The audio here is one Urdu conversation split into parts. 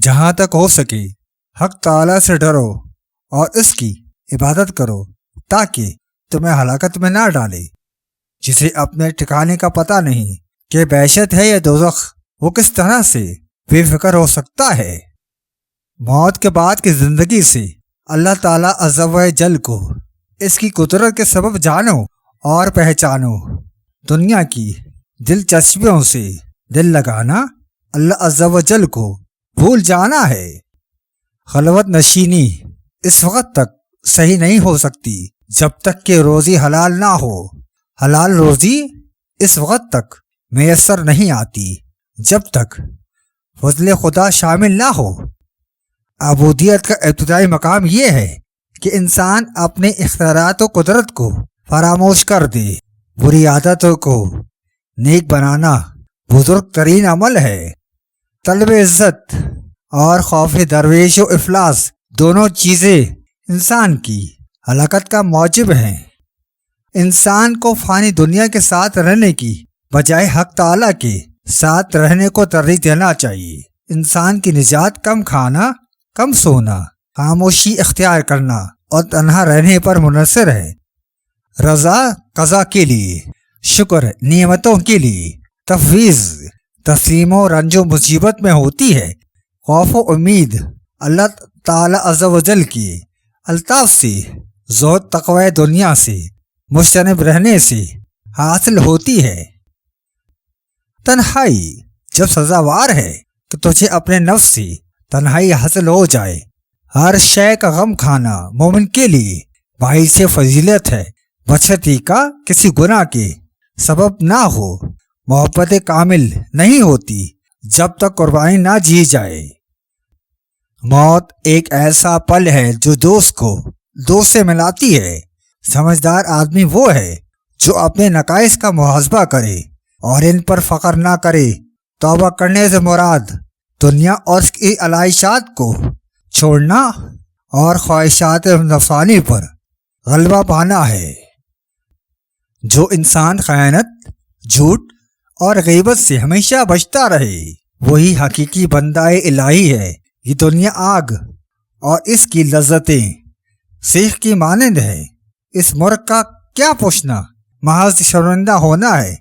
جہاں تک ہو سکے حق تعالیٰ سے ڈرو اور اس کی عبادت کرو تاکہ تمہیں ہلاکت میں نہ ڈالے۔ جسے اپنے ٹھکانے کا پتہ نہیں کہ بحشت ہے یا دوزخ، وہ کس طرح سے بے فکر ہو سکتا ہے۔ موت کے بعد کی زندگی سے اللہ تعالیٰ عز و جل کو اس کی قدرت کے سبب جانو اور پہچانو۔ دنیا کی دلچسپیوں سے دل لگانا اللہ عز و جل کو بھول جانا ہے۔ خلوت نشینی اس وقت تک صحیح نہیں ہو سکتی جب تک کہ روزی حلال نہ ہو۔ حلال روزی اس وقت تک میسر نہیں آتی جب تک فضل خدا شامل نہ ہو۔ عبودیت کا ابتدائی مقام یہ ہے کہ انسان اپنے اختیارات و قدرت کو فراموش کر دے۔ بری عادتوں کو نیک بنانا بزرگ ترین عمل ہے۔ طلب عزت اور خوف درویش و افلاس دونوں چیزیں انسان کی ہلاکت کا موجب ہیں۔ انسان کو فانی دنیا کے ساتھ رہنے کی بجائے حق تعالیٰ کے ساتھ رہنے کو ترجیح دینا چاہیے۔ انسان کی نجات کم کھانا، کم سونا، خاموشی اختیار کرنا اور تنہا رہنے پر منحصر ہے۔ رضا قضا کے لیے، شکر نعمتوں کے لیے، تفویض تسلیم و رنج و مصیبت میں ہوتی ہے۔ خوف و امید اللہ تعالی عز و جل کی الطاف سے، زہد تقوی دنیا سے مجتنب رہنے سے حاصل ہوتی ہے۔ تنہائی جب سزاوار ہے کہ تجھے اپنے نفس سے تنہائی حاصل ہو جائے۔ ہر شے کا غم کھانا مومن کے لیے باعث فضیلت ہے، بچتی کا کسی گناہ کے سبب نہ ہو۔ محبت کامل نہیں ہوتی جب تک قربانی نہ جی جائے۔ موت ایک ایسا پل ہے جو دوست کو دوست سے ملاتی ہے۔ سمجھدار آدمی وہ ہے جو اپنے نقائص کا محاسبہ کرے اور ان پر فخر نہ کرے۔ توبہ کرنے سے مراد دنیا اور اس کی علائشات کو چھوڑنا اور خواہشات نفسانی پر غلبہ پانا ہے۔ جو انسان خیانت، جھوٹ اور غیبت سے ہمیشہ بچتا رہے وہی حقیقی بندہ الہی ہے۔ یہ دنیا آگ اور اس کی لذتیں سیخ کی مانند ہے۔ اس مرغ کا کیا پوچھنا، محض شرمندہ ہونا ہے۔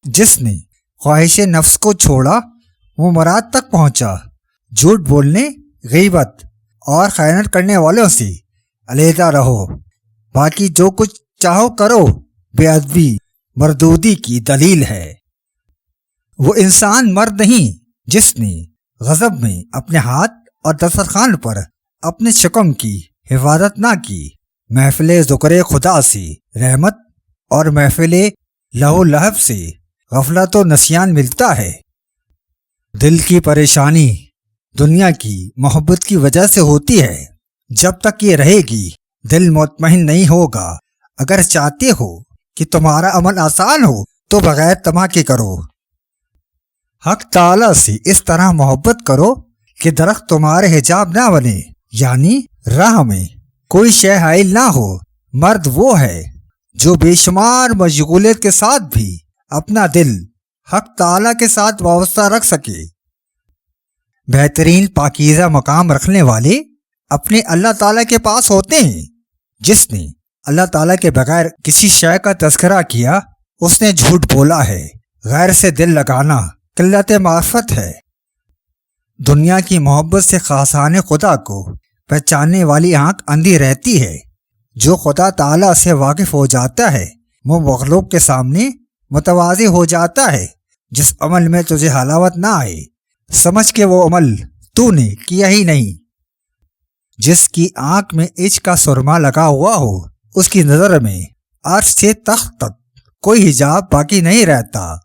جس نے خواہش نفس کو چھوڑا وہ مراد تک پہنچا۔ جھوٹ بولنے، غیبت اور خیانت کرنے والوں سے علیحدہ رہو۔ باقی جو کچھ چاہو کرو بے ادبی مردودی کی دلیل ہے۔ وہ انسان مرد نہیں جس نے غضب میں اپنے ہاتھ اور دسترخوان پر اپنے شکم کی حفاظت نہ کی۔ محفل ذکر خدا سے رحمت اور محفل لہو لہب سے غفلت و نسیان ملتا ہے۔ دل کی پریشانی دنیا کی محبت کی وجہ سے ہوتی ہے۔ جب تک یہ رہے گی دل مطمئن نہیں ہوگا۔ اگر چاہتے ہو کہ تمہارا عمل آسان ہو تو بغیر طمع کے کرو۔ حق تعالیٰ سے اس طرح محبت کرو کہ درخت تمہارے حجاب نہ بنے، یعنی راہ میں کوئی شے حائل نہ ہو۔ مرد وہ ہے جو بے شمار مشغولیت کے ساتھ بھی اپنا دل حق تعالیٰ کے ساتھ وابستہ رکھ سکے۔ بہترین پاکیزہ مقام رکھنے والے اپنے اللہ تعالیٰ کے پاس ہوتے ہیں۔ جس نے اللہ تعالیٰ کے بغیر کسی شے کا تذکرہ کیا اس نے جھوٹ بولا ہے۔ غیر سے دل لگانا قلت معرفت ہے۔ دنیا کی محبت سے خاصان خدا کو پہچاننے والی آنکھ اندھی رہتی ہے۔ جو خدا تعالیٰ سے واقف ہو جاتا ہے وہ مخلوق کے سامنے متواضع ہو جاتا ہے۔ جس عمل میں تجھے حلاوت نہ آئے سمجھ کہ وہ عمل تو نے کیا ہی نہیں۔ جس کی آنکھ میں عشق کا سرما لگا ہوا ہو اس کی نظر میں عرش سے تخت تک کوئی حجاب باقی نہیں رہتا۔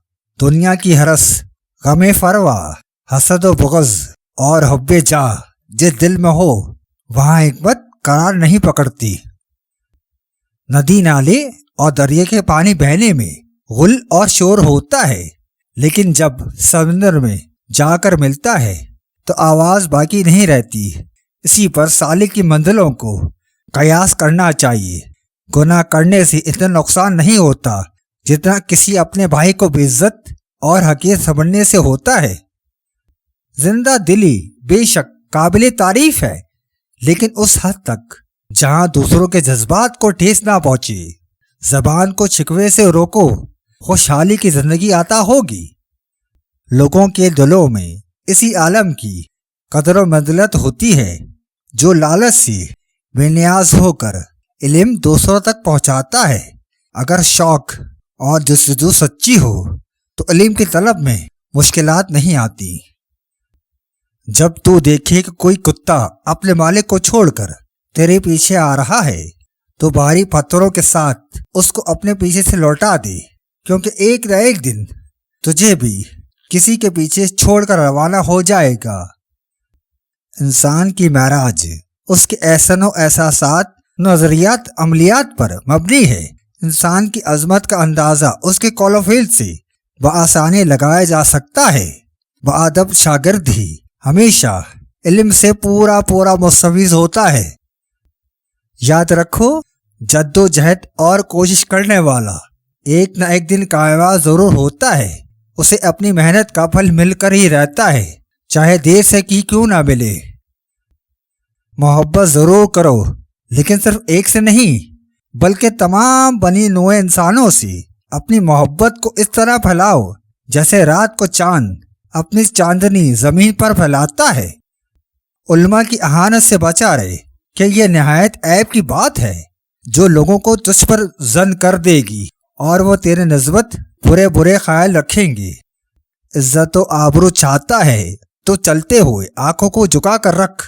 دنیا کی ہرس، غم فروا، حسد و بغض اور حب جاہ جس دل میں ہو وہاں حکمت قرار نہیں پکڑتی۔ ندی نالے اور دریا کے پانی بہنے میں غل اور شور ہوتا ہے، لیکن جب سمندر میں جا کر ملتا ہے تو آواز باقی نہیں رہتی۔ اسی پر سالک کی منزلوں کو قیاس کرنا چاہیے۔ گناہ کرنے سے اتنا نقصان نہیں ہوتا جتنا کسی اپنے بھائی کو بے عزت اور حقیر سمجھنے سے ہوتا ہے۔ زندہ دلی بے شک قابل تعریف ہے، لیکن اس حد تک جہاں دوسروں کے جذبات کو ٹھیس نہ پہنچے۔ زبان کو شکوے سے روکو، خوشحالی کی زندگی عطا ہوگی۔ لوگوں کے دلوں میں اسی عالم کی قدر و منزلت ہوتی ہے جو لالچ سے بے نیاز ہو کر علم دوسروں تک پہنچاتا ہے۔ اگر شوق اور جستجو سچی ہو تو علم کی طلب میں مشکلات نہیں آتی۔ جب تو دیکھے کہ کوئی کتا اپنے مالک کو چھوڑ کر تیرے پیچھے آ رہا ہے تو بھاری پتھروں کے ساتھ اس کو اپنے پیچھے سے لوٹا دے، کیونکہ ایک نہ ایک دن تجھے بھی کسی کے پیچھے چھوڑ کر روانہ ہو جائے گا۔ انسان کی معراج اس کے احسان و احساسات، نظریات، عملیات پر مبنی ہے۔ انسان کی عظمت کا اندازہ اس کے قول و فعل سے بآسانی لگایا جا سکتا ہے۔ بادب شاگرد ہی ہمیشہ علم سے پورا مستفیض ہوتا ہے۔ یاد رکھو، جد و جہد اور کوشش کرنے والا ایک نہ ایک دن کامیاب ضرور ہوتا ہے۔ اسے اپنی محنت کا پھل مل کر ہی رہتا ہے، چاہے دیر سے کی کیوں نہ ملے۔ محبت ضرور کرو، لیکن صرف ایک سے نہیں بلکہ تمام بنی نوع انسانوں سے اپنی محبت کو اس طرح پھیلاؤ جیسے رات کو چاند اپنی چاندنی زمین پر پھیلاتا ہے۔ علماء کی اہانت سے بچا رہے کہ یہ نہایت عیب کی بات ہے جو لوگوں کو تجھ پر ظن کر دے گی اور وہ تیرے نسبت برے خیال رکھیں گے۔ عزت و آبرو چاہتا ہے تو چلتے ہوئے آنکھوں کو جھکا کر رکھ،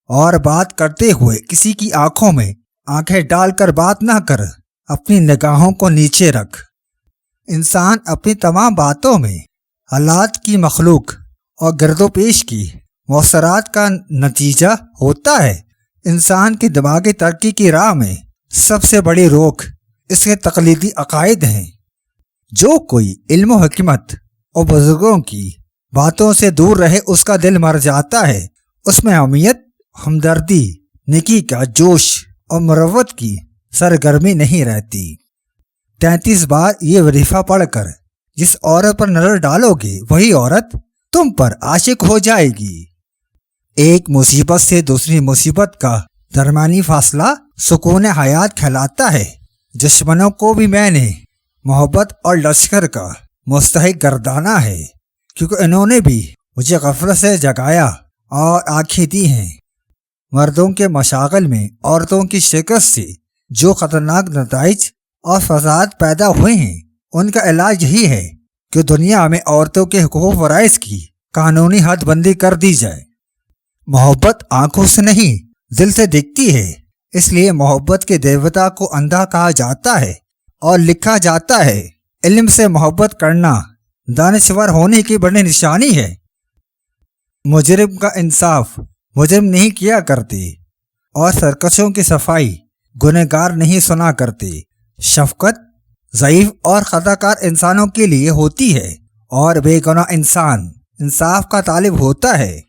اور بات کرتے ہوئے کسی کی آنکھوں میں آنکھیں ڈال کر بات نہ کر، اپنی نگاہوں کو نیچے رکھ۔ انسان اپنی تمام باتوں میں حالات کی مخلوق اور گرد و پیش کی مؤثرات کا نتیجہ ہوتا ہے۔ انسان کی دماغی ترقی کی راہ میں سب سے بڑی روک اس کے تقلیدی عقائد ہیں۔ جو کوئی علم و حکمت اور بزرگوں کی باتوں سے دور رہے اس کا دل مر جاتا ہے، اس میں حمیت، ہمدردی، نیکی کا جوش اور مروت کی سرگرمی نہیں رہتی۔ 33 بار یہ وظیفہ پڑھ کر جس عورت پر نظر ڈالو گے وہی عورت تم پر عاشق ہو جائے گی۔ ایک مصیبت سے دوسری مصیبت کا درمیانی فاصلہ سکون حیات کہلاتا ہے۔ دشمنوں کو بھی میں نے محبت اور لشکر کا مستحق گردانا ہے، کیونکہ انہوں نے بھی مجھے غفلت سے جگایا اور آنکھیں دی ہیں۔ مردوں کے مشاغل میں عورتوں کی شرکت سے جو خطرناک نتائج اور فساد پیدا ہوئے ہیں، ان کا علاج یہی ہے کہ دنیا میں عورتوں کے حقوق و فرائض کی قانونی حد بندی کر دی جائے۔ محبت آنکھوں سے نہیں دل سے دکھتی ہے، اس لیے محبت کے دیوتا کو اندھا کہا جاتا ہے اور لکھا جاتا ہے علم سے محبت کرنا دانشور ہونے کی بڑی نشانی ہے۔ مجرم کا انصاف مجرم نہیں کیا کرتے، اور سرکشوں کی صفائی گنہگار نہیں سنا کرتے۔ شفقت ضعیف اور خطا کار انسانوں کے لیے ہوتی ہے، اور بے گناہ انسان انصاف کا طالب ہوتا ہے۔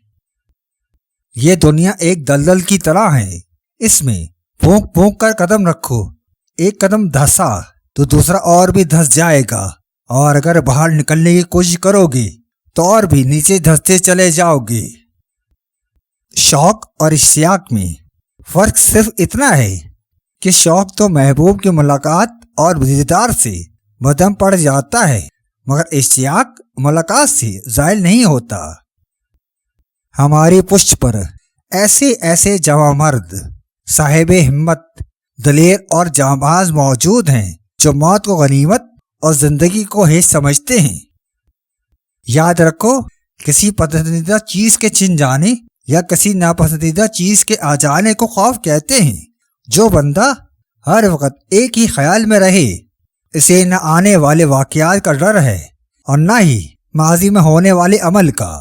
یہ دنیا ایک دلدل کی طرح ہے، اس میں پھونک پھونک کر قدم رکھو، ایک قدم دھسا تو دوسرا اور بھی دھس جائے گا، اور اگر باہر نکلنے کی کوشش کرو گے تو اور بھی نیچے دھستے چلے جاؤ گے۔ شوق اور اشتیاق میں فرق صرف اتنا ہے کہ شوق تو محبوب کی ملاقات اور دیدار سے بدم پڑ جاتا ہے، مگر اشتیاق ملاقات سے زائل نہیں ہوتا۔ ہماری پشت پر ایسے ایسے جواں مرد، صاحب ہمت، دلیر اور جانباز موجود ہیں جو موت کو غنیمت اور زندگی کو ہیچ سمجھتے ہیں۔ یاد رکھو، کسی پسندیدہ چیز کے چھن جانے یا کسی ناپسندیدہ چیز کے آ جانے کو خوف کہتے ہیں۔ جو بندہ ہر وقت ایک ہی خیال میں رہے، اسے نہ آنے والے واقعات کا ڈر ہے اور نہ ہی ماضی میں ہونے والے عمل کا۔